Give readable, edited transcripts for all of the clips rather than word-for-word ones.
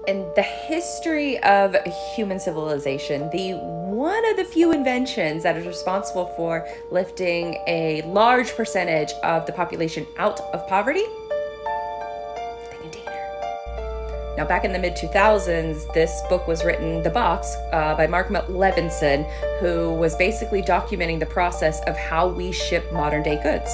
In the history of human civilization, one of the few inventions that is responsible for lifting a large percentage of the population out of poverty, the container. Now, back in the mid-2000s, this book was written, The Box, by Mark Levinson, who was basically documenting the process of how we ship modern-day goods.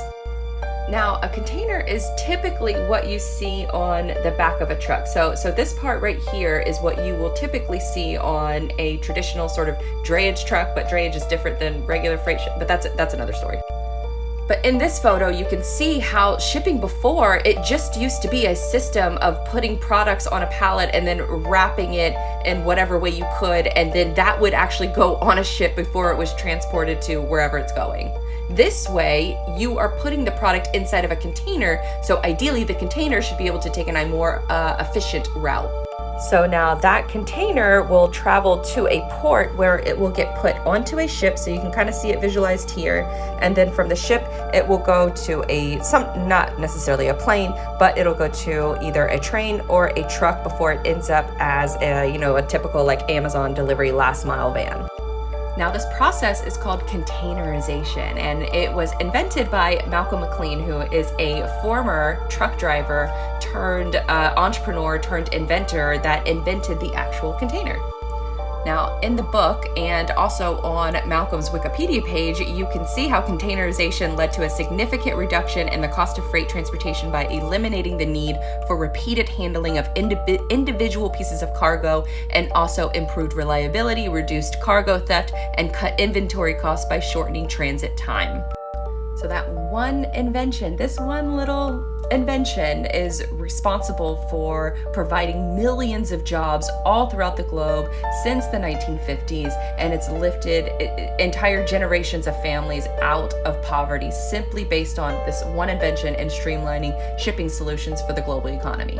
Now, a container is typically what you see on the back of a truck. So this part right here is what you will typically see on a traditional sort of drayage truck, but drayage is different than regular freight, but that's another story. But in this photo, you can see how shipping before, it just used to be a system of putting products on a pallet and then wrapping it in whatever way you could, and then that would actually go on a ship before it was transported to wherever it's going. This way, you are putting the product inside of a container, so ideally the container should be able to take a more efficient route. So now that container will travel to a port where it will get put onto a ship, so you can kind of see it visualized here, and then from the ship it will go to not necessarily a plane, but it'll go to either a train or a truck before it ends up as a typical like Amazon delivery last mile van. Now, this process is called containerization, and it was invented by Malcolm McLean, who is a former truck driver turned entrepreneur turned inventor that invented the actual container. Now, in the book and also on Malcolm's Wikipedia page, you can see how containerization led to a significant reduction in the cost of freight transportation by eliminating the need for repeated handling of individual pieces of cargo, and also improved reliability, reduced cargo theft, and cut inventory costs by shortening transit time. So that one invention, this one little invention, is responsible for providing millions of jobs all throughout the globe since the 1950s, and it's lifted entire generations of families out of poverty simply based on this one invention and streamlining shipping solutions for the global economy.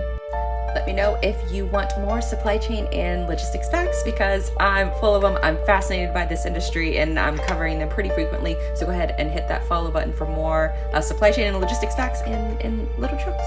Let me know if you want more supply chain and logistics facts, because I'm full of them. I'm fascinated by this industry and I'm covering them pretty frequently. So go ahead and hit that follow button for more supply chain and logistics facts in little trucks.